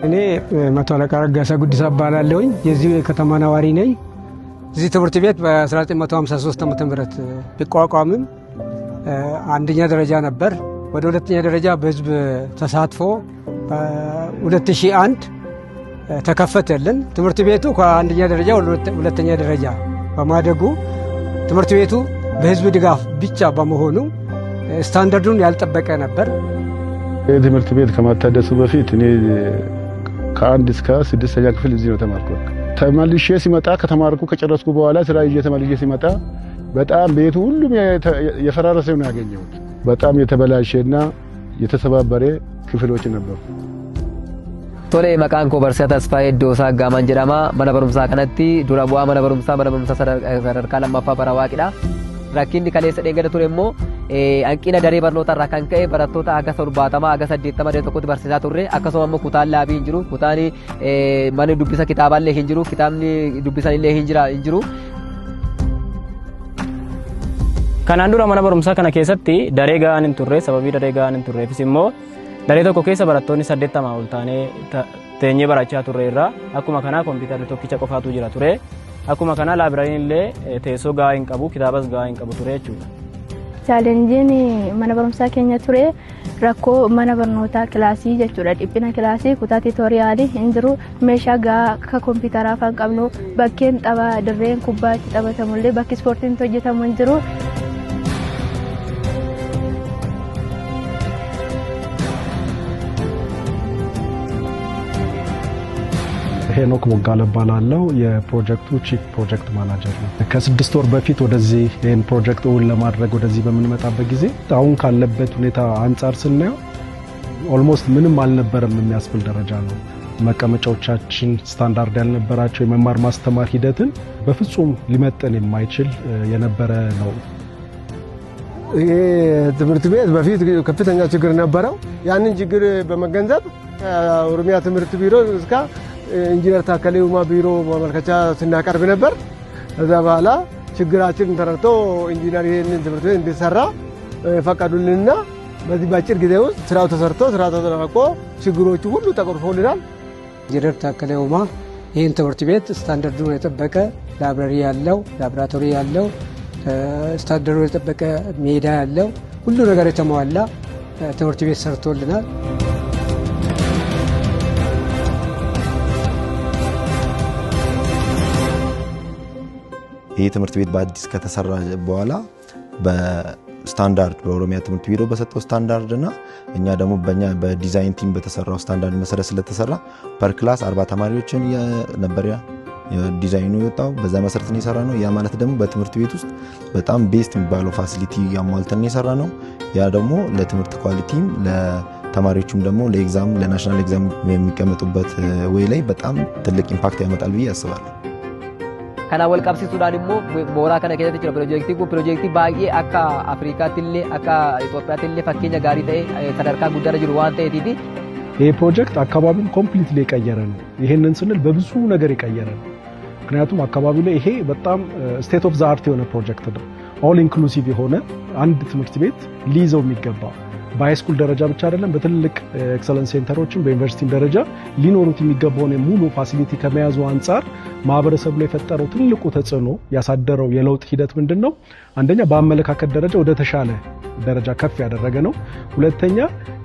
እኔ መቶ አለቃ ረጋሳ ጉዲሳ እባላለሁኝ። የዚህ ከተማ ነዋሪ ነኝ። እዚህ ትምህርት ቤት በ1953 ዓ.ም ቢቋቋምም አንደኛ ደረጃ ነበር። ወደ ሁለተኛ ደረጃ በህዝብ ተሳትፎ በ2001 ተከፈተልን። ትምህርት ቤቱ ከአንደኛ ደረጃ ወደ ሁለተኛ ደረጃ በማደጉ ትምህርት ቤቱ በህዝብ ድጋፍ ብቻ በመሆኑ ስታንዳርዱን ያልጠበቀ ነበር። ትምህርት ቤት ከማታደሱ በፊት እኔ ከአንድ እስከ 6ኛ ክፍል እዚህ ነው ተማርኩት። ተመልሼ ሲመጣ ከተማርኩ ከጨረስኩ በኋላ ስራ ይዤ ተመልሼ ሲመጣ በጣም ቤቱ ሁሉም የፈራረሰ ነው ያገኘሁት። በጣም የተበላሸና የተሰባበረ ክፍሎች ነበሩ። ቶሌ መቃን ኮ በርሲያ ተስፋዬ ዶሳ ጋማን ጀዳማ መነበሩምሳ ከነቲ ዱራ ቡአ መነበሩምሳ ሰደርካ ለማፋ በራዋቂዳ rakkinni kaleessa dheengada ture immoo hanqina daree barnootaa irraa kan ka'e barattoota aga 70 aga 80 daree tokkotti barsiisaa turre akkasuma immoo kutaan laabii hin jiru kutaan mana dubbisa kitaaballee hin jiru kitaabni dubbisanillee hin jiru. Kanaan dura mana barumsaa kana keessatti daree ga'aan hin turre sababii daree ga'aan hin turreefis immoo daree tokko keessa barattoonni 80 ol taanee teenyee barachaa turre irraa akkuma kanaa kompiitarri tokkicha qofaatu jira ture. Akkuma kana laabrariin illee teessoo gahaa hin qabu kitaabas gahaa hin qabu ture jechuudha. Chaalenjiin mana barumsaa keenya ture rakkoo mana barnootaa kilaasii jechuudha. Dhiphina kilaasii kutaa tiitoriyaalii hin jiru meeshaa gahaa akka kompiitaraa fa'aa qabnu bakkeen taphaa dirreen kubbaa itti taphatamullee bakki ispoortiin hojjetamu hin jiru. ሄኖክ ሞጋለ ባላለው የፕሮጀክቱ ቺፍ ፕሮጀክት ማናጀር ነው። ከ6 ወር በፊት ወደዚህ ይሄን ፕሮጀክት እውን ለማድረግ ወደዚህ በምንመጣበት ጊዜ አሁን ካለበት ሁኔታ አንፃር ስናየው ኦልሞስት ምንም አልነበረም የሚያስብል ደረጃ ነው። መቀመጫዎቻችን ስታንዳርድ ያልነበራቸው የመማር ማስተማር ሂደትን በፍጹም ሊመጥን የማይችል የነበረ ነው። ይሄ ትምህርት ቤት በፊት ከፍተኛ ችግር ነበረው። ያንን ችግር በመገንዘብ ኦሮሚያ ትምህርት ቢሮ እስከ ኢንጂነር ታከለ ኡማ ቢሮ ማመልከቻ ስናቀርብ ነበር። ከዛ በኋላ ችግራችንን ተረድቶ ኢንጂነር ይሄንን ትምህርት ቤት እንዲሰራ ፈቀዱልንና በዚህ ባጭር ጊዜ ውስጥ ስራው ተሰርቶ ስራው ተጠናቆ ችግሮቹ ሁሉ ተቀርፎልናል። ኢንጂነር ታከለ ኡማ ይሄን ትምህርት ቤት ስታንዳርዱን የጠበቀ ላይብረሪ ያለው ላብራቶሪ ያለው ስታንዳርዱን የጠበቀ ሜዳ ያለው ሁሉ ነገር የተሟላ ትምህርት ቤት ሰርቶልናል። ይህ ትምህርት ቤት በአዲስ ከተሰራ በኋላ በስታንዳርድ በኦሮሚያ ትምህርት ቢሮ በሰጠው ስታንዳርድና እኛ ደግሞ በእኛ በዲዛይን ቲም በተሰራው ስታንዳርድ መሰረት ስለተሰራ ፐር ክላስ 40 ተማሪዎችን ነበር ዲዛይኑ የወጣው። በዛ መሰረት ነው የሰራ ነው። ያ ማለት ደግሞ በትምህርት ቤት ውስጥ በጣም ቤስት የሚባለው ፋሲሊቲ ያሟልተን የሰራ ነው። ያ ደግሞ ለትምህርት ኳሊቲም ለተማሪዎቹም ደግሞ ለኤግዛም ለናሽናል ኤግዛም የሚቀመጡበት ወይ ላይ በጣም ትልቅ ኢምፓክት ያመጣል ብዬ አስባለሁ። Kana wal qabsiisuudhaan immoo mooraa kana keessatti jira piroojeektii baay'ee akka Afrikaattillee akka Itoophiyaattillee fakkeenya gaarii ta'e sadarkaa guddaarra jiru waan ta'eetiif ይሄ ፕሮጀክት አካባቢውን ኮምፕሊትሊ የቀየረ ነው። ይሄንን ስንል በብዙ ነገር የቀየረ ነው። ምክንያቱም አካባቢው ላይ ይሄ በጣም ስቴት ኦፍ ዘ አርት የሆነ ፕሮጀክት ነው። ኦል ኢንክሉሲቭ የሆነ አንድ ትምህርት ቤት ሊይዘው የሚገባ በሃይስኩል ደረጃ ብቻ አይደለም በትልቅ ኤክሰለንስ ሴንተሮችን በዩኒቨርሲቲ ደረጃ ሊኖሩት የሚገባውን ሙሉ ፋሲሊቲ ከመያዙ አንፃር ማህበረሰቡ ላይ ፈጠረው ትልቁ ተጽዕኖ ያሳደረው የለውጥ ሂደት ምንድነው? አንደኛ በአመለካከት ደረጃ ወደ ተሻለ ደረጃ ከፍ ያደረገ ነው። ሁለተኛ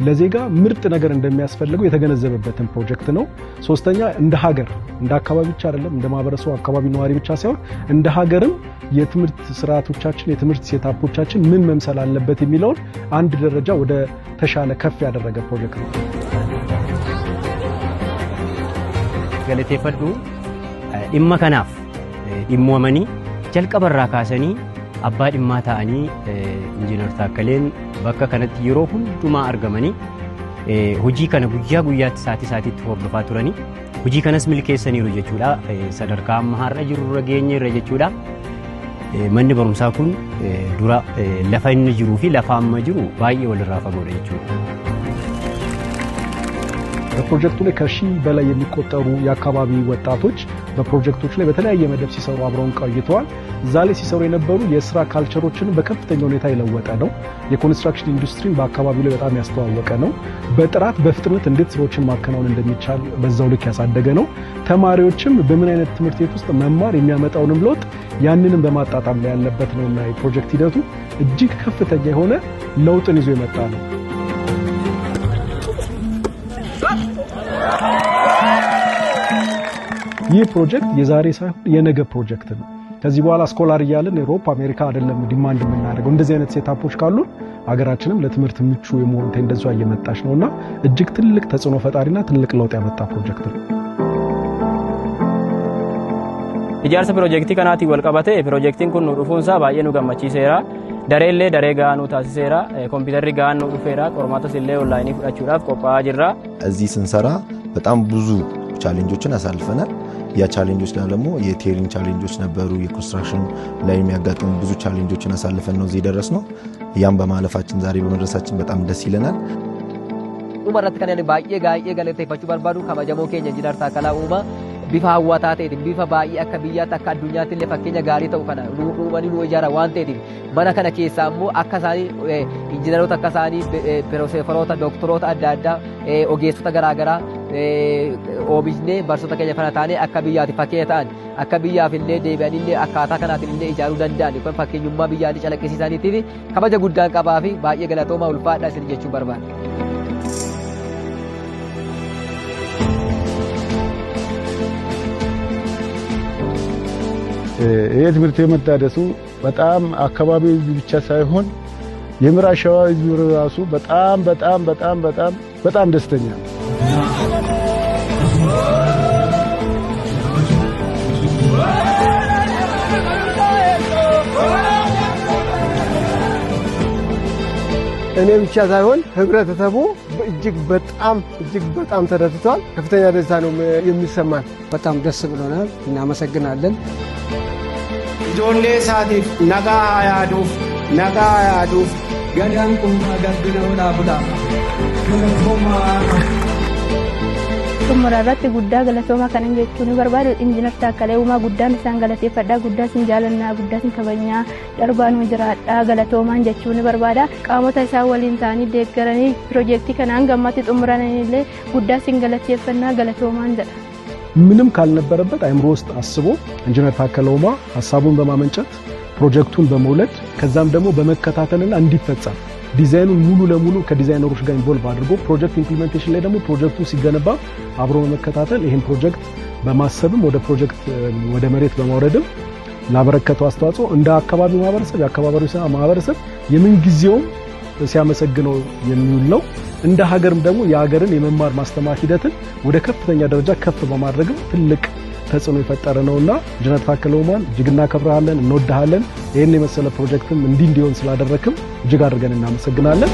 ለዜጋ ምርጥ ነገር እንደሚያስፈልገው የተገነዘበበትን ፕሮጀክት ነው። ሶስተኛ እንደ ሀገር እንደ አካባቢ ብቻ አይደለም እንደ ማህበረሰቡ አካባቢ ነዋሪ ብቻ ሳይሆን እንደ ሀገርም የትምህርት ስርዓቶቻችን የትምህርት ሴታፖቻችን ምን መምሰል አለበት የሚለውን አንድ ደረጃ ወደ ተሻለ ከፍ ያደረገ ፕሮጀክት ነው። ገለቴፈዱ dhimma kanaaf dhimmoomanii jalqabarraa kaasanii abbaa dhimmaa ta'anii injiinar Taakkaleen bakka kanatti yeroo hundumaa argamanii hojii kana guyyaa guyyaatti saatii saatiitti hordofaa turanii hojii kanas milkeessaniiru jechuudha. Sadarkaa amma har'a jirurra geenyeerra jechuudha. Manni barumsaa kun dura lafa inni jiruu fi lafa amma jiru baay'ee walirraa fagoodha jechuudha. በፕሮጀክቱ ላይ ከሺህ በላይ የሚቆጠሩ የአካባቢ ወጣቶች በፕሮጀክቶች ላይ በተለያየ መደብ ሲሰሩ አብረውን ቆይተዋል። እዛ ላይ ሲሰሩ የነበሩ የስራ ካልቸሮችን በከፍተኛ ሁኔታ የለወጠ ነው። የኮንስትራክሽን ኢንዱስትሪን በአካባቢው ላይ በጣም ያስተዋወቀ ነው። በጥራት በፍጥነት እንዴት ስራዎችን ማከናወን እንደሚቻል በዛው ልክ ያሳደገ ነው። ተማሪዎችም በምን አይነት ትምህርት ቤት ውስጥ መማር የሚያመጣውንም ለውጥ ያንንም በማጣጣም ላይ ያለበት ነውና የፕሮጀክት ሂደቱ እጅግ ከፍተኛ የሆነ ለውጥን ይዞ የመጣ ነው። ይህ ፕሮጀክት የዛሬ ሳይሆን የነገ ፕሮጀክት ነው። ከዚህ በኋላ ስኮላር እያልን ዩሮፕ አሜሪካ አይደለም ዲማንድ የምናደርገው። እንደዚህ አይነት ሴታፖች ካሉ ሀገራችንም ለትምህርት ምቹ የመሆን ቴንደንሷ እየመጣች ነውና እጅግ ትልቅ ተጽዕኖ ፈጣሪና ትልቅ ለውጥ ያመጣ ፕሮጀክት ነው። Ijaarsa piroojeektii kanaatiin wal qabatee piroojeektiin kun nu dhufuunsaa baay'ee nu gammachiiseera. Dareellee daree gahaa nu taasiseera. Kompiitarri gahaan nu dhufeera. Qormaatas illee onlaayinii fudhachuudhaaf qophaa'aa jirra. እዚህ ስንሰራ በጣም ብዙ ቻሌንጆችን አሳልፈናል። ያ ቻሌንጆች ደግሞ የቴሪንግ ቻሌንጆች ነበሩ። የኮንስትራክሽን ላይ የሚያጋጥሙ ብዙ ቻሌንጆችን አሳልፈን ነው እዚህ ደረስነው። ያም በማለፋችን ዛሬ በመድረሳችን በጣም ደስ ይለናል። dhumarratti kan baay'ee gaa'ee galateeffachuu barbaadu kabajamoo keenya Injiinar Taakkalaa Uumaa bifa hawwataa ta'eetiin bifa baay'ee akka biyyaatti akka addunyaatti illee fakkeenya gaarii ta'u kana uumanii nu ijaara waan ta'eetiin mana kana keessaa immoo akka isaanii injiinaroota akka isaanii pirofeesaroota doktoroota adda addaa ogeessota garaagaraa oomishne barsoota keenya fana taanee akka biyyaatti fakkeenya ta'an akka biyyaaf illee deebi'anii illee akkaataa kanaatiin illee ijaaruu danda'an yookaan fakkeenyummaa biyyaallee calaqqisiisaniitiif kabaja guddaan qabaa fi baay'ee galatoomaa ulfaadhaa isin jechuun barbaada. ይህ ትምህርት የመታደሱ በጣም አካባቢ ብቻ ሳይሆን የምዕራብ ሸዋ ሕዝብ ራሱ በጣም ደስተኛ ነው። እኔ ብቻ ሳይሆን ህብረተሰቡ እጅግ በጣም ተደስቷል። ከፍተኛ ደስታ ነው የሚሰማን። በጣም ደስ ብሎናል። እናመሰግናለን። ijoollee isaatiif nagaa yaaduuf gadaan kun gaggina bula xumura irratti guddaa galatoomaa kanan jechuun barbaadu Injiinar Taakkalee Uumaa guddaan isaan galateeffadhaa, guddaa isin jaalannaa, guddaa isin kabajnaa, darbaan jiraadhaa galatoomaan jechuun barbaada. Qaamota isaan waliin ta'anii deeggaranii piroojeektii kanaan gammatti xumuranillee guddaa isin galateeffannaa galatoomaan jedha. ምንም ካልነበረበት አይምሮ ውስጥ አስቦ ኢንጂነር ታከለ ኡማ ሐሳቡን በማመንጨት ፕሮጀክቱን በመውለድ ከዛም ደግሞ በመከታተልና እንዲፈጸም ዲዛይኑን ሙሉ ለሙሉ ከዲዛይነሮች ጋር ኢንቮልቭ አድርጎ ፕሮጀክት ኢምፕሊሜንቴሽን ላይ ደግሞ ፕሮጀክቱ ሲገነባ አብሮ በመከታተል ይሄን ፕሮጀክት በማሰብም ወደ ፕሮጀክት ወደ መሬት በማውረድም ላበረከተው አስተዋጽኦ እንደ አካባቢ ማህበረሰብ የአካባቢው ማህበረሰብ የምን ጊዜው ሲያመሰግነው የሚውል ነው። እንደ ሀገርም ደግሞ የሀገርን የመማር ማስተማር ሂደትን ወደ ከፍተኛ ደረጃ ከፍ በማድረግም ትልቅ ተጽዕኖ የፈጠረ ነውና ኢንጂነር ታከለ ኡማን እጅግ እናከብራለን፣ እንወድሃለን። ይሄን የመሰለ ፕሮጀክትም እንዲሆን ስላደረክም እጅግ አድርገን እናመሰግናለን።